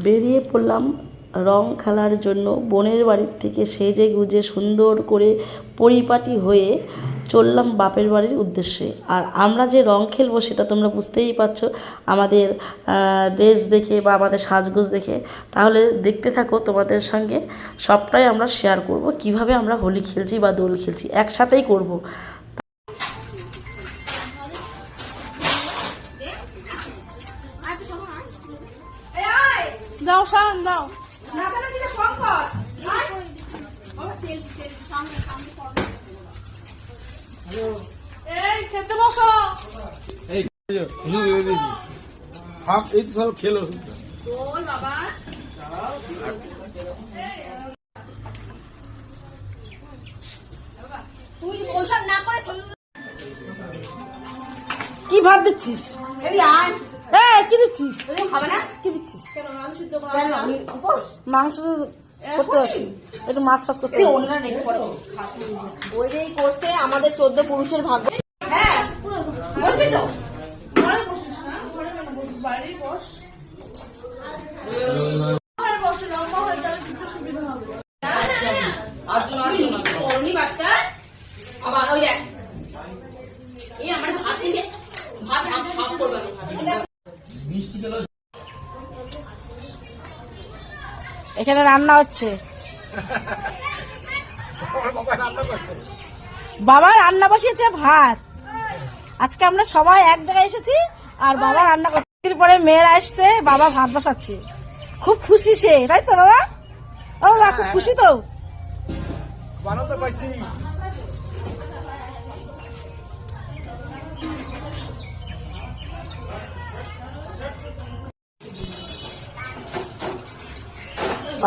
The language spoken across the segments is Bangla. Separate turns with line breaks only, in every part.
বেরিয়ে পড়লাম রং খেলার জন্য। বোনের বাড়ির থেকে সেজে গুজে সুন্দর করে পরিপাটি হয়ে চললাম বাপের বাড়ির উদ্দেশ্যে। আর আমরা যে রং খেলবো সেটা তোমরা বুঝতেই পারছো আমাদের ড্রেস দেখে বা আমাদের সাজগোজ দেখে। তাহলে দেখতে থাকো, তোমাদের সঙ্গে সবটাই আমরা শেয়ার করব, কিভাবে আমরা হোলি খেলছি বা দোল খেলছি, একসাথেই করব।
দাও শান দাও এই খেতে বসো।
এই এই তো সব খেলো
বল বাবা। তুই ওসব না করে
কি ভাত দিচ্ছিস?
এই আয়
কি দিচ্ছিস?
খাবে না?
কি দিচ্ছিস?
কেন আমি সিদ্ধ করব? কেন আমি উপোস?
মাংস করতে পারছি, একটু মাছ ফাছ করতে
এই ওনারা রেখে পড়ো। ওই যেই করছে আমাদের 14 পুরুষের ভাগ্য। হ্যাঁ বসবি তো? ঘরে বসিস না, ঘরে কেন বসিস? বাইরেই বস। ঘরে বসে লম্বা হয়ে তাহলে দিতে সুবিধা হবে। অরুণী বাচ্চা আবার ওই দেখ এই আমার ভাত দিলে ভাত হাফ করবে না।
এখানে রান্না হচ্ছে, বাবা রান্না বসিয়েছে ভাত। আজকে আমরা সবাই এক জায়গায় এসেছি আর বাবা রান্না করতে, পরে মেয়েরা এসছে, বাবা ভাত বসাচ্ছে। খুব খুশি সে, তাই তো বাবা? ও বাবা খুব খুশি তো?
বানাতে পারছি।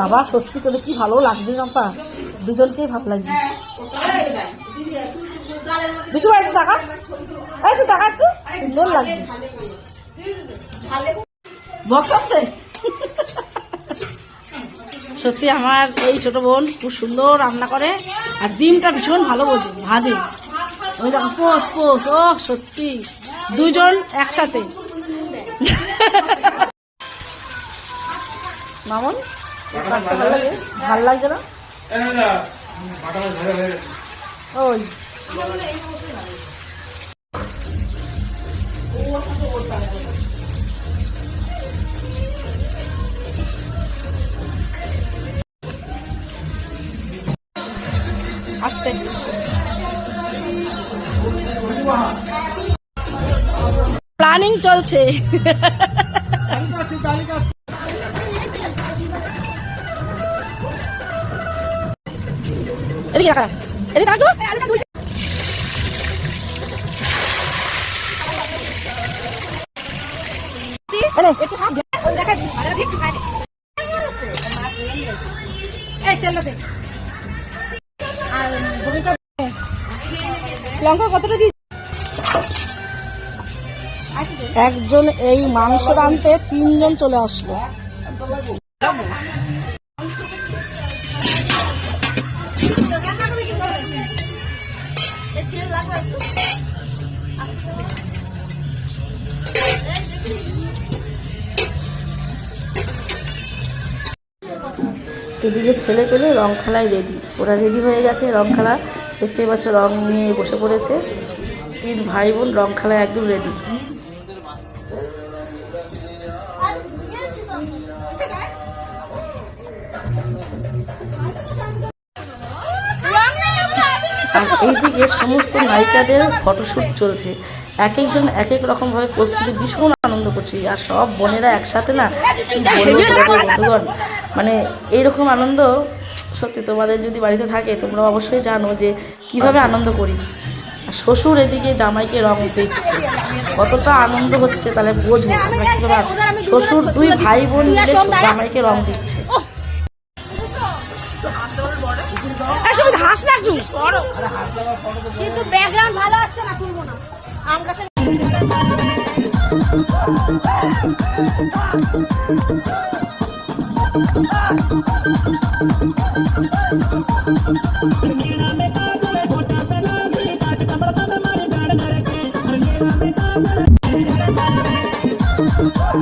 বাবা সত্যি করে কি ভালো লাগছে চম্পা, দুজনকেই ভালো লাগছে। বিশু একটু টাকা, একটু টাকা, একটু সুন্দর লাগছে বক্স আনতে। সত্যি আমার এই ছোট বোন খুব সুন্দর রান্না করে আর ডিমটা ভীষণ ভালো ভাজে। ওই দেখো পোষ পোষ, ও সত্যি দুজন একসাথে। মামন ভাল লাগছে না? ওই আস্তে প্ল্যানিং চলছে। এদিকে রাখা, এদিকে রাখো। লঙ্কা কতটা দিই? একজন এই মাংস রাঁধতে 3 জন চলে আসলো। এদিকে ছেলে পেলে রং খেলায় রেডি, ওরা রেডি হয়ে গেছে রং খেলা। দেখতে পাচ্ছ রং নিয়ে বসে পড়েছে, 3 ভাই বোন রং খেলায় একদম রেডি। আর এইদিকে সমস্ত নায়িকাদের ফটোশ্যুট চলছে, এক একজন এক এক রকমভাবে প্রস্তুতি, ভীষণ আনন্দ করছি। আর সব বোনেরা একসাথে না, কি বলবো বন্ধুগণ, মানে এইরকম আনন্দ সত্যি তোমাদের যদি বাড়িতে থাকে তোমরা অবশ্যই জানো যে কিভাবে আনন্দ করি। আর শ্বশুর এদিকে জামাইকে রং দিচ্ছে, কতটা আনন্দ হচ্ছে তাহলে বোঝো। শ্বশুর 2 ভাই বোন মিলে জামাইকে রং দিচ্ছে।
কিন্তু ব্যাকগ্রাউন্ড ভালো আসছে না, তুলবো না। আম গাছে
সব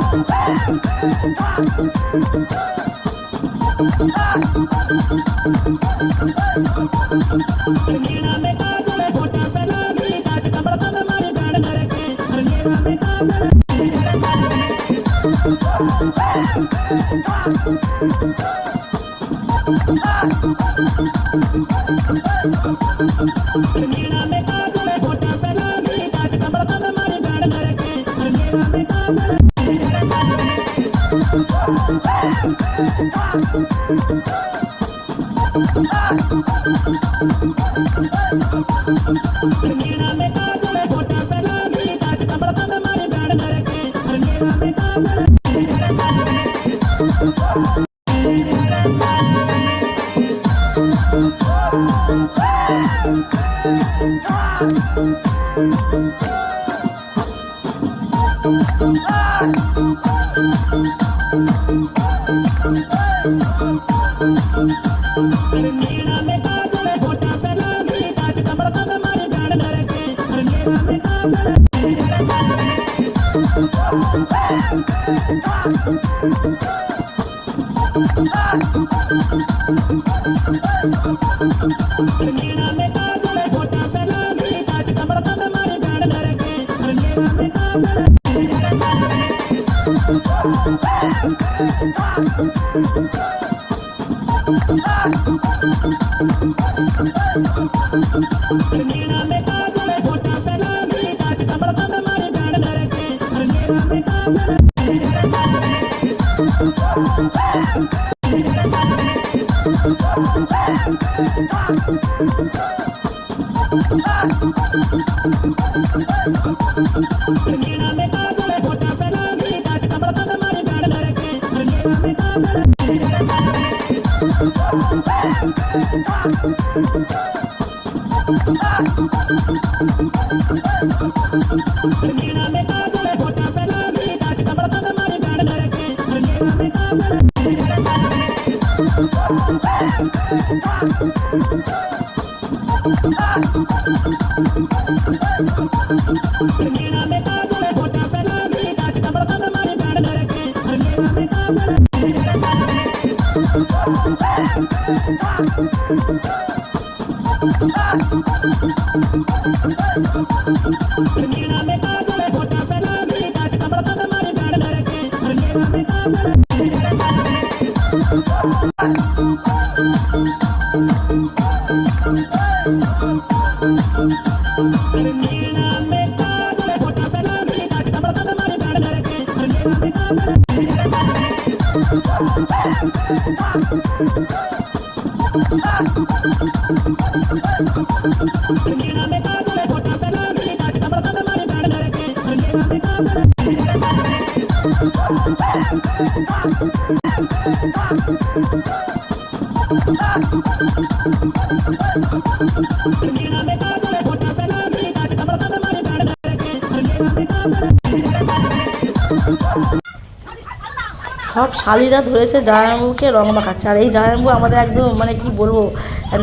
শালিরা ধরেছে জামাইবাবুকে রং মাখাচ্ছে। আর এই জামাইবাবু আমাদের একদম মানে কি বলবো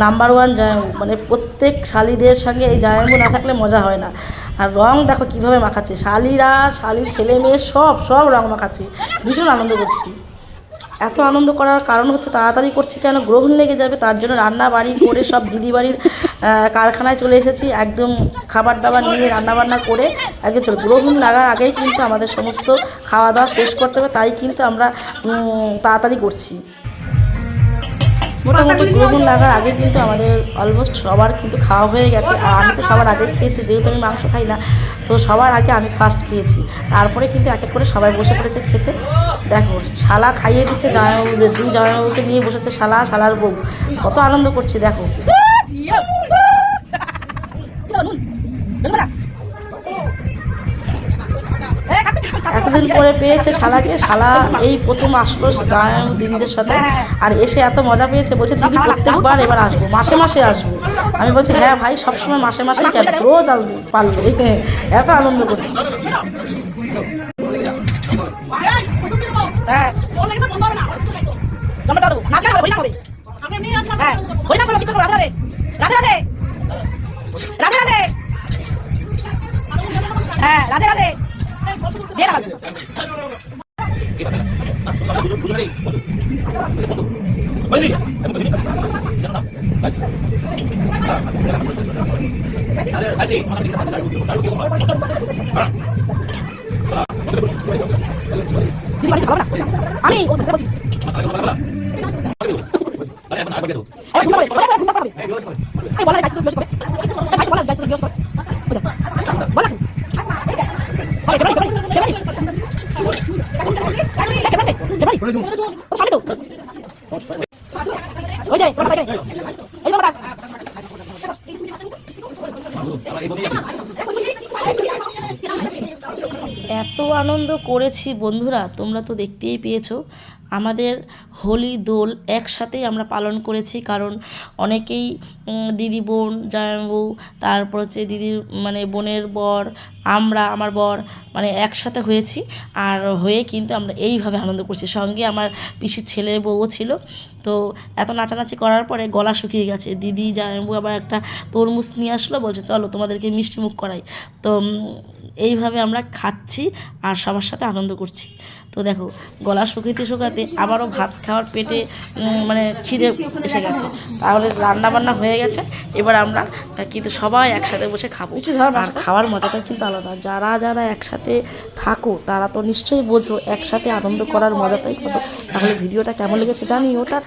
নাম্বার ওয়ান জামাইবাবু, মানে প্রত্যেক শালিদের সঙ্গে এই জামাইবাবু না থাকলে মজা হয় না। আর রং দেখো কীভাবে মাখাচ্ছে, শালিরা শালির ছেলে মেয়ে সব রং মাখাচ্ছে, ভীষণ আনন্দ করছি। এত আনন্দ করার কারণ হচ্ছে তাড়াতাড়ি করছি কেন, গ্রহণ লেগে যাবে, তার জন্য রান্না বাড়ি করে সব দিদি বাড়ির কারখানায় চলে এসেছি, একদম খাবার দাবার নিয়ে রান্নাবান্না করে একদম চলো। গ্রহণ লাগার আগেই কিন্তু আমাদের সমস্ত খাওয়া দাওয়া শেষ করতে হবে, তাই কিন্তু আমরা তাড়াতাড়ি করছি। মোটামুটি গ্রহণ লাগার আগে কিন্তু আমাদের অলমোস্ট সবার কিন্তু খাওয়া হয়ে গেছে। আর আমি তো সবার আগে খেয়েছি, যেহেতু আমি মাংস খাই না, তো সবার আগে আমি ফার্স্ট খেয়েছি। তারপরে কিন্তু এক এক করে সবাই বসে পড়েছে খেতে। দেখো শালা খাইয়ে দিচ্ছে জামাইবাবুদের, দুই জামাইবাবুকে নিয়ে বসেছে শালার বউ, কত আনন্দ করছে দেখো। এতদিন পরে পেয়েছে শালাকে, শালা এই প্রথম আসলো জামাইবাবু দিদিদের সাথে, আর এসে এত মজা পেয়েছে, বলছে দিদি প্রত্যেকবার এবার আসবো, মাসে মাসে আসবো। আমি বলছি হ্যাঁ ভাই সবসময় মাসে মাসে কেন, রোজ আসবো পারলে, এত আনন্দ করছি।
রাধে রাধে।
এত আনন্দ করেছি বন্ধুরা, তোমরা তো দেখতেই পেয়েছো। আমাদের হোলি দোল একসাথেই আমরা পালন করেছি, কারণ অনেকেই দিদি বোন জামাইবাবু, তারপর হচ্ছে দিদির মানে বোনের বর, আমার বর মানে একসাথে হয়েছি। আর হয়ে কিন্তু আমরা এইভাবে আনন্দ করছি। সঙ্গে আমার পিসির ছেলের বউও ছিল। তো এত নাচানাচি করার পরে গলা শুকিয়ে গেছে। দিদি জামাইবাবু আবার একটা তরমুজ নিয়ে আসলো, বলছে চলো তোমাদেরকে মিষ্টি মুখ করাই। তো এইভাবে আমরা খাচ্ছি আর সবার সাথে আনন্দ করছি। তো দেখো গলা শুকাতে শুকাতে আবারও ভাত খাওয়ার পেটে মানে খিদে এসে গেছে। তাহলে রান্না বান্না হয়ে গেছে, এবার আমরা কিন্তু সবাই একসাথে বসে খাবো। আর খাওয়ার মজাটা কিন্তু আলাদা। যারা যারা একসাথে থাকো তারা তো নিশ্চয়ই বোঝো একসাথে আনন্দ করার মজাটাই কত। তাহলে ভিডিওটা কেমন লেগেছে জানি ওটা